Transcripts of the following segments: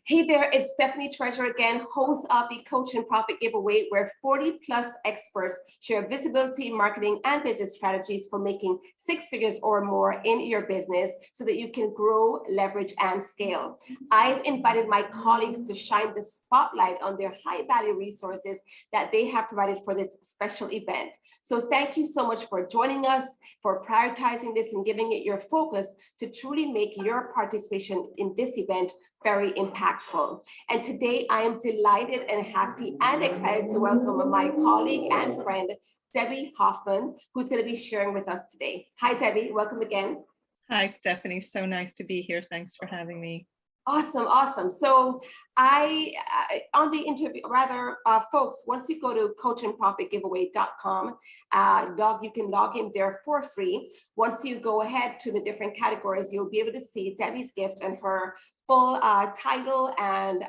Hey there, it's Stephanie Treasure again, host of the Coach and Profit Giveaway, where 40 plus experts share visibility, marketing, and business strategies for making six figures or more in your business so that you can grow, leverage, and scale. I've invited my colleagues to shine the spotlight on their high value resources that they have provided for this special event. So thank you so much for joining us, for prioritizing this and giving it your focus to truly make your participation in this event very impactful. And today I am delighted and happy and excited to welcome my colleague and friend, Deborah Hoffman, who's going to be sharing with us today. Hi, Debbie. Welcome again. Hi, Stephanie. So nice to be here. Thanks for having me. Awesome. So on the interview, folks, once you go to coachandprofitgiveaway.com, you can log in there for free. Once you go ahead to the different categories, you'll be able to see Debbie's gift, and her full title and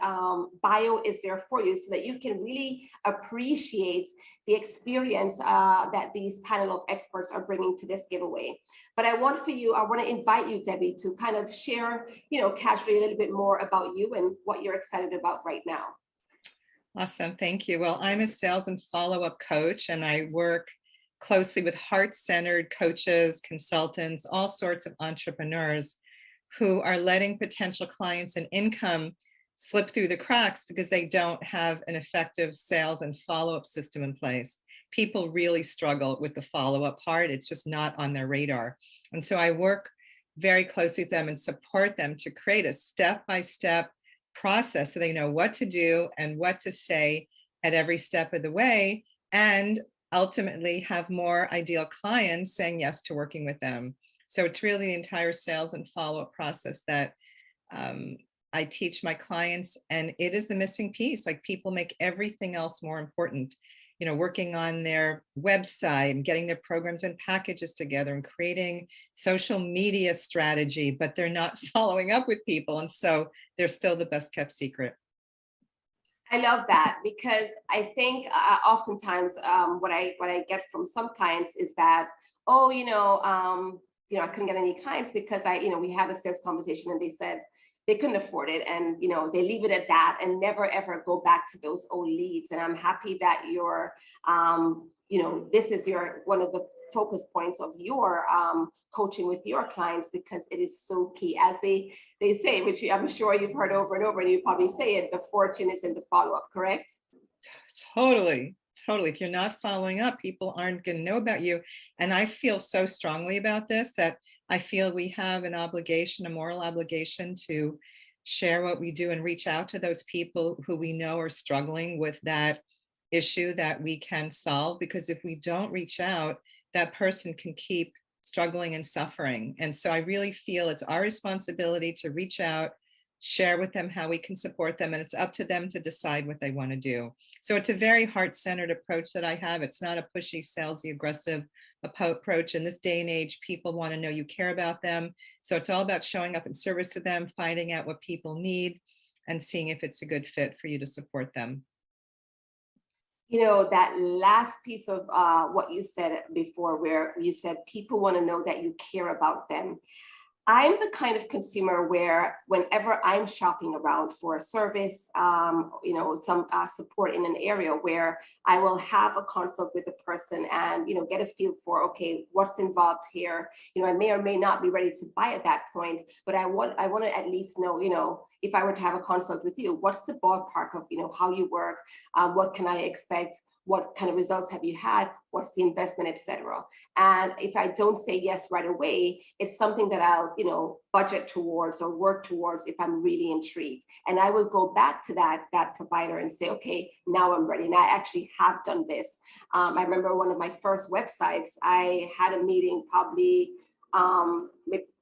bio is there for you so that you can really appreciate the experience that these panel of experts are bringing to this giveaway. But I want to invite you, Debbie, to kind of share, casually a little bit more about you and what you're excited about right now. Awesome. Thank you. Well, I'm a sales and follow-up coach, and I work closely with heart-centered coaches, consultants, all sorts of entrepreneurs who are letting potential clients and income slip through the cracks because they don't have an effective sales and follow-up system in place. People really struggle with the follow-up part. It's just not on their radar. And so I work very closely with them and support them to create a step-by-step process so they know what to do and what to say at every step of the way, and ultimately have more ideal clients saying yes to working with them. So it's really the entire sales and follow-up process that I teach my clients, and it is the missing piece. Like, people make everything else more important, working on their website and getting their programs and packages together and creating social media strategy, but they're not following up with people. And so they're still the best kept secret. I love that, because I think oftentimes what I get from some clients is that, I couldn't get any clients because we had a sales conversation and they said they couldn't afford it, and they leave it at that and never ever go back to those old leads. And I'm happy that you're this is one of the focus points of your coaching with your clients, because it is so key, as they say, which I'm sure you've heard over and over, and you probably say it, the fortune is in the follow-up, correct? Totally. If you're not following up, people aren't going to know about you. And I feel so strongly about this that I feel we have an obligation, a moral obligation, to share what we do and reach out to those people who we know are struggling with that issue that we can solve. Because if we don't reach out, that person can keep struggling and suffering. And so I really feel it's our responsibility to reach out, share with them how we can support them, and it's up to them to decide what they want to do. So it's a very heart-centered approach that I have. It's not a pushy, salesy, aggressive approach. In this day and age, people want to know you care about them. So it's all about showing up in service to them, finding out what people need, and seeing if it's a good fit for you to support them. That last piece of what you said before, where you said people want to know that you care about them. I'm the kind of consumer where whenever I'm shopping around for a service, some support in an area, where I will have a consult with a person and, get a feel for, okay, what's involved here. I may or may not be ready to buy at that point, but I want to at least know, if I were to have a consult with you, what's the ballpark of, how you work, what can I expect? What kind of results have you had? What's the investment, etc. And if I don't say yes right away, it's something that I'll, budget towards or work towards if I'm really intrigued. And I will go back to that provider and say, okay, now I'm ready. And I actually have done this. I remember one of my first websites, I had a meeting probably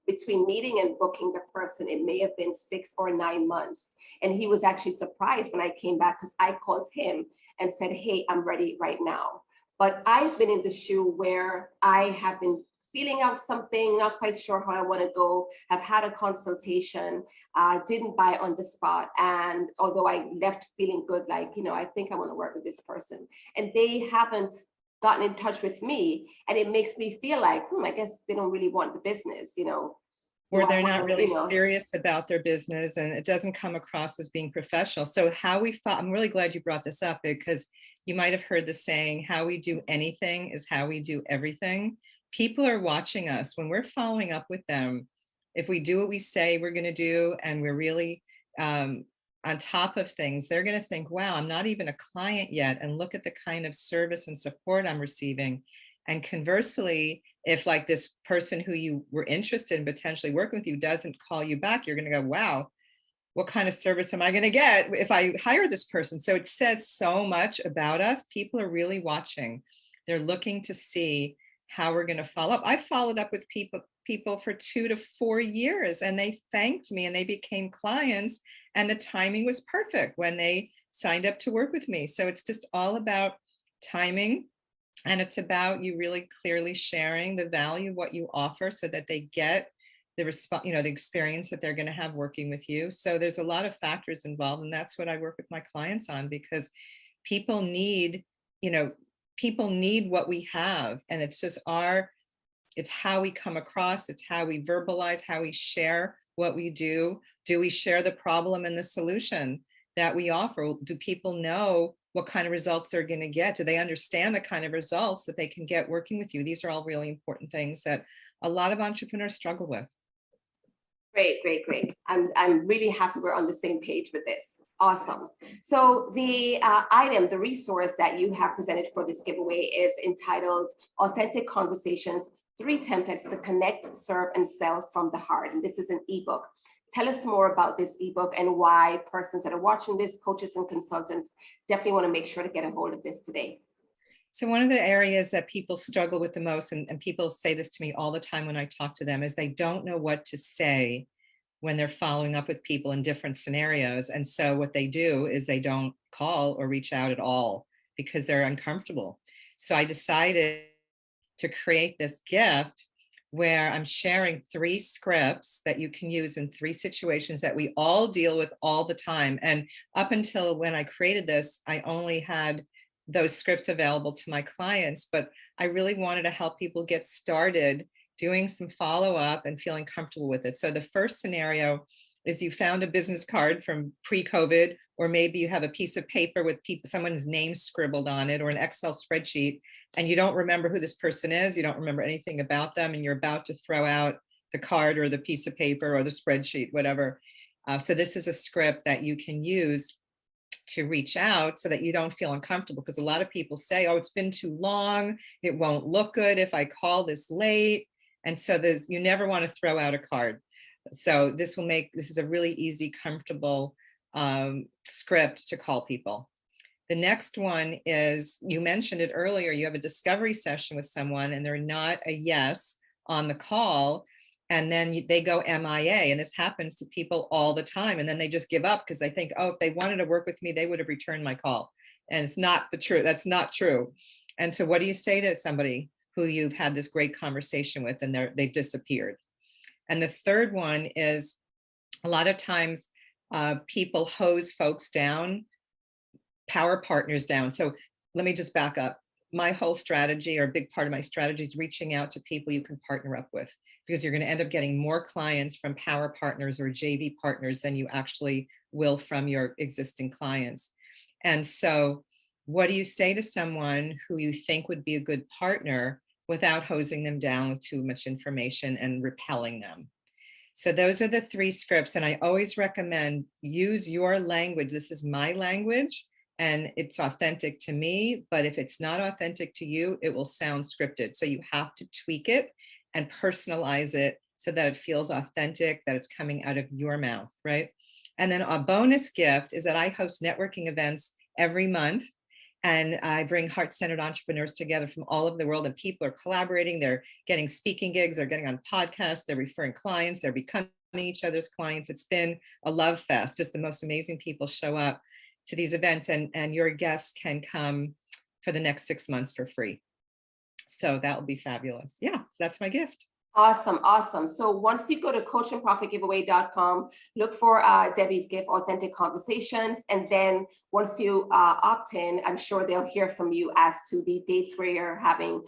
between meeting and booking the person, it may have been 6 or 9 months. And he was actually surprised when I came back, because I called him and said, hey, I'm ready right now. But I've been in the shoe where I have been feeling out something, not quite sure how I want to go, have had a consultation, didn't buy on the spot. And although I left feeling good, like, I think I want to work with this person, and they haven't gotten in touch with me, and it makes me feel like, I guess they don't really want the business, Do Or I they're want not to, really serious about their business and it doesn't come across as being professional. So I'm really glad you brought this up because you might have heard the saying, how we do anything is how we do everything. People are watching us when we're following up with them. If we do what we say we're going to do and we're really on top of things, they're going to think, wow, I'm not even a client yet. And look at the kind of service and support I'm receiving. And conversely, if like this person who you were interested in potentially working with you doesn't call you back, you're going to go, wow, what kind of service am I going to get if I hire this person? So it says so much about us. People are really watching. They're looking to see how we're going to follow up. I followed up with people for 2 to 4 years and they thanked me and they became clients and the timing was perfect when they signed up to work with me. So it's just all about timing. And it's about you really clearly sharing the value of what you offer so that they get the response, the experience that they're going to have working with you. So there's a lot of factors involved. And that's what I work with my clients on because people need, people need what we have. And it's just it's how we come across, it's how we verbalize, how we share what we do. Do we share the problem and the solution that we offer? Do people know what kind of results they're going to get? Do they understand the kind of results that they can get working with you? These are all really important things that a lot of entrepreneurs struggle with. Great, great, great. I'm really happy we're on the same page with this. Awesome. So the the resource that you have presented for this giveaway is entitled Authentic Conversations, 3 Templates to Connect, Serve, and Sell from the Heart. And this is an ebook. Tell us more about this ebook and why persons that are watching this, coaches and consultants, definitely want to make sure to get a hold of this today. So one of the areas that people struggle with the most, and people say this to me all the time when I talk to them, is they don't know what to say when they're following up with people in different scenarios. And so what they do is they don't call or reach out at all because they're uncomfortable. So I decided to create this gift where I'm sharing 3 scripts that you can use in 3 situations that we all deal with all the time. And up until when I created this, I only had those scripts available to my clients, but I really wanted to help people get started doing some follow-up and feeling comfortable with it. So the first scenario is you found a business card from pre-COVID, or maybe you have a piece of paper with someone's name scribbled on it, or an Excel spreadsheet, and you don't remember who this person is, you don't remember anything about them, and you're about to throw out the card or the piece of paper or the spreadsheet, whatever. So this is a script that you can use to reach out so that you don't feel uncomfortable, because a lot of people say, oh, it's been too long, it won't look good if I call this late. And so you never want to throw out a card. So this is a really easy, comfortable script to call people. The next one is, you mentioned it earlier, you have a discovery session with someone and they're not a yes on the call. And then they go MIA, and this happens to people all the time. And then they just give up because they think, oh, if they wanted to work with me, they would have returned my call. And it's not the truth. That's not true. And so what do you say to somebody who you've had this great conversation with and they've disappeared? And the third one is, a lot of times people hose folks down, power partners down. So let me just back up. My whole strategy, or a big part of my strategy, is reaching out to people you can partner up with, because you're going to end up getting more clients from power partners or JV partners than you actually will from your existing clients. And so what do you say to someone who you think would be a good partner without hosing them down with too much information and repelling them? So those are the 3 scripts. And I always recommend use your language. This is my language and it's authentic to me, but if it's not authentic to you, it will sound scripted. So you have to tweak it and personalize it so that it feels authentic, that it's coming out of your mouth, right? And then a bonus gift is that I host networking events every month. And I bring heart-centered entrepreneurs together from all over the world, and people are collaborating. They're getting speaking gigs, they're getting on podcasts, they're referring clients, they're becoming each other's clients. It's been a love fest. Just the most amazing people show up to these events, and your guests can come for the next 6 months for free. So that will be fabulous. Yeah, so that's my gift. Awesome, awesome. So once you go to coachandprofitgiveaway.com, look for Debbie's Gift, Authentic Conversations. And then once you opt in, I'm sure they'll hear from you as to the dates where you're having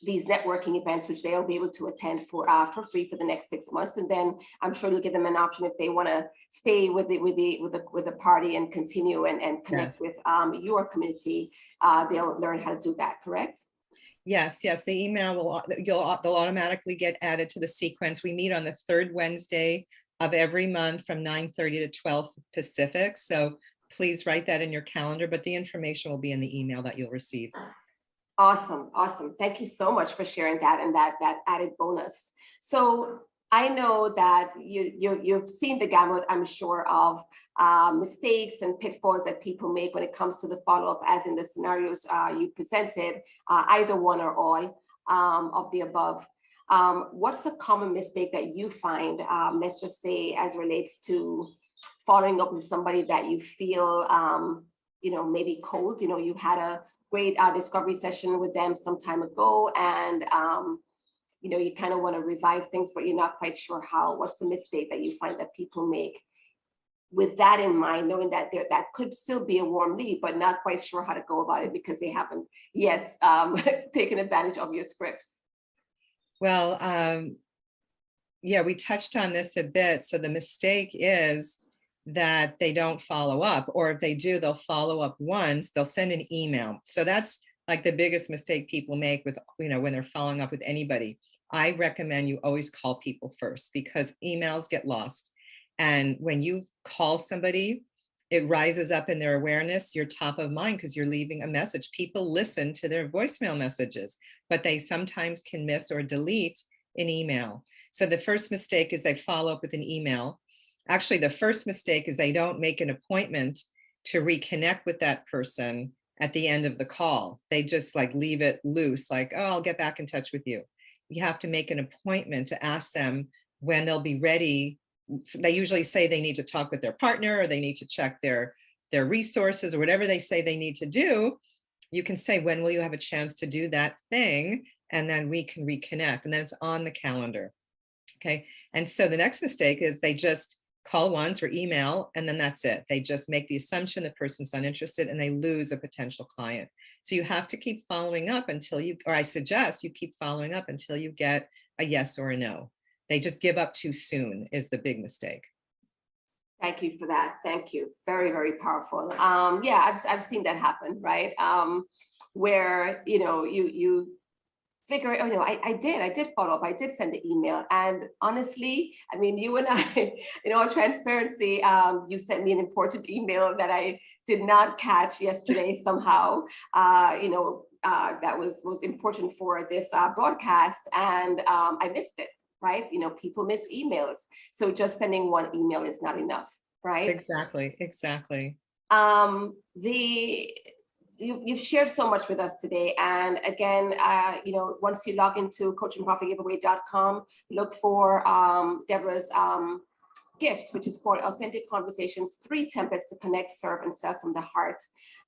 these networking events, which they'll be able to attend for free for the next 6 months. And then I'm sure you'll give them an option if they want to stay with the party and continue and connect Yes. with your community. They'll learn how to do that, correct? Yes, yes. The email they'll automatically get added to the sequence. We meet on the third Wednesday of every month from 9:30 to 12 Pacific. So please write that in your calendar, but the information will be in the email that you'll receive. Awesome, awesome. Thank you so much for sharing that and that added bonus. So I know that you've seen the gamut, I'm sure, of mistakes and pitfalls that people make when it comes to the follow-up, as in the scenarios you presented, either one or all of the above. What's a common mistake that you find, let's just say, as relates to following up with somebody that you feel, maybe cold? You had a great discovery session with them some time ago, and you kind of want to revive things, but you're not quite sure how. What's a mistake that you find that people make with that in mind, knowing that that could still be a warm lead, but not quite sure how to go about it because they haven't yet taken advantage of your scripts? Well, yeah, we touched on this a bit. So the mistake is that they don't follow up, or if they do, they'll follow up once, they'll send an email. So that's like the biggest mistake people make with, when they're following up with anybody. I recommend you always call people first, because emails get lost. And when you call somebody, it rises up in their awareness. You're top of mind because you're leaving a message. People listen to their voicemail messages, but they sometimes can miss or delete an email. So the first mistake is they follow up with an email. Actually, the first mistake is they don't make an appointment to reconnect with that person at the end of the call. They just leave it loose, like, oh, I'll get back in touch with you. You have to make an appointment to ask them when they'll be ready. They usually say they need to talk with their partner, or they need to check their resources, or whatever they say they need to do. You can say, when will you have a chance to do that thing? And then we can reconnect, and then it's on the calendar. Okay. And so the next mistake is they just call once or email, and then that's it. They just make the assumption the person's not interested, and they lose a potential client. So you have to keep following up or I suggest you keep following up until you get a yes or a no. They just give up too soon is the big mistake. Thank you for that. Thank you. Very, very powerful. Yeah, I've seen that happen, right? Where, you figure, oh, I did follow up. I did send the email. And honestly, I mean, you and I, transparency, you sent me an important email that I did not catch yesterday somehow, that was important for this broadcast. And I missed it, right? People miss emails. So just sending one email is not enough, right? Exactly. You've shared so much with us today. And again, once you log into coachandprofitgiveaway.com, look for Deborah's gift, which is called Authentic Conversations, 3 Templates to Connect, Serve, and Sell from the Heart.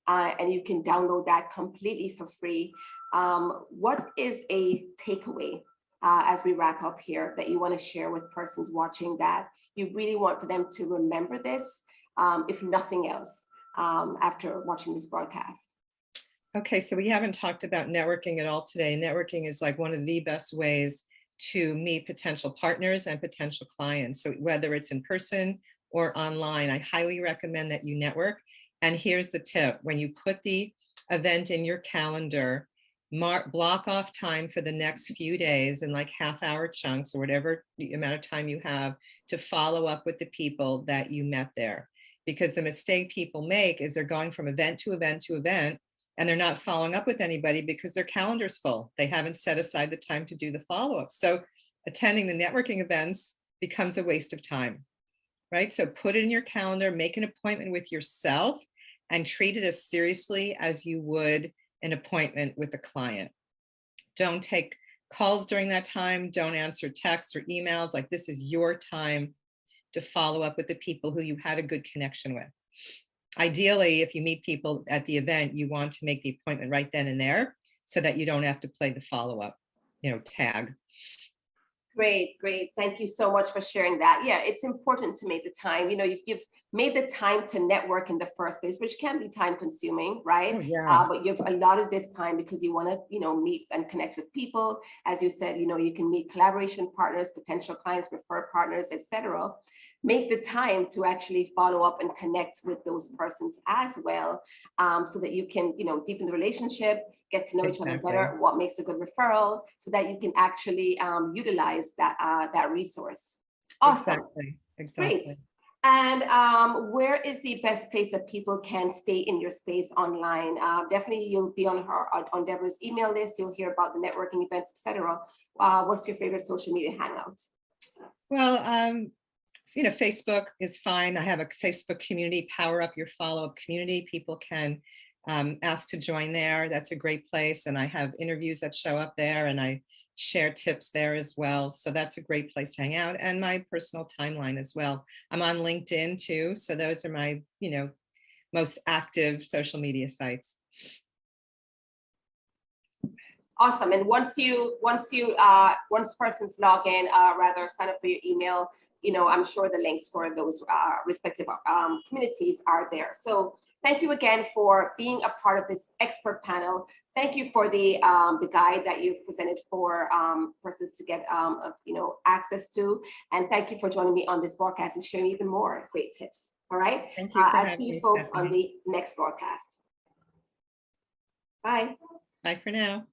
And you can download that completely for free. What is a takeaway as we wrap up here that you want to share with persons watching, that you really want for them to remember this, if nothing else, after watching this broadcast? Okay, so we haven't talked about networking at all today. Networking is one of the best ways to meet potential partners and potential clients. So whether it's in person or online, I highly recommend that you network. And here's the tip: when you put the event in your calendar, block off time for the next few days in half-hour chunks or whatever amount of time you have to follow up with the people that you met there. Because the mistake people make is they're going from event to event to event, and they're not following up with anybody because their calendar's full. They haven't set aside the time to do the follow-up. So attending the networking events becomes a waste of time, right? So put it in your calendar, make an appointment with yourself, and treat it as seriously as you would an appointment with a client. Don't take calls during that time. Don't answer texts or emails. This is your time to follow up with the people who you had a good connection with. Ideally, if you meet people at the event, you want to make the appointment right then and there so that you don't have to play the follow-up, tag. Great, great. Thank you so much for sharing that. Yeah, it's important to make the time. You've made the time to network in the first place, which can be time consuming, right? Oh, yeah. But you've allotted this time because you want to, meet and connect with people. As you said, you can meet collaboration partners, potential clients, refer partners, etc. Make the time to actually follow up and connect with those persons as well, so that you can, deepen the relationship, get to know each other Exactly. better, what makes a good referral, so that you can actually utilize that resource. Awesome, Exactly. great. Exactly. And where is the best place that people can stay in your space online? Definitely, you'll be on Deborah's email list. You'll hear about the networking events, etc. What's your favorite social media hangout? Well, Facebook is fine. I have a Facebook community, Power Up Your Follow-Up community. People can ask to join there. That's a great place. And I have interviews that show up there, and I share tips there as well. So that's a great place to hang out. And my personal timeline as well. I'm on LinkedIn too. So those are my, most active social media sites. Awesome. And once persons log in, rather sign up for your email, I'm sure the links for those respective communities are there. So thank you again for being a part of this expert panel. Thank you for the guide that you've presented for persons to get access to, and thank you for joining me on this broadcast and sharing even more great tips. All right. Thank you for I'll having see you me, folks on Stephanie. the next broadcast. Bye. Bye for now.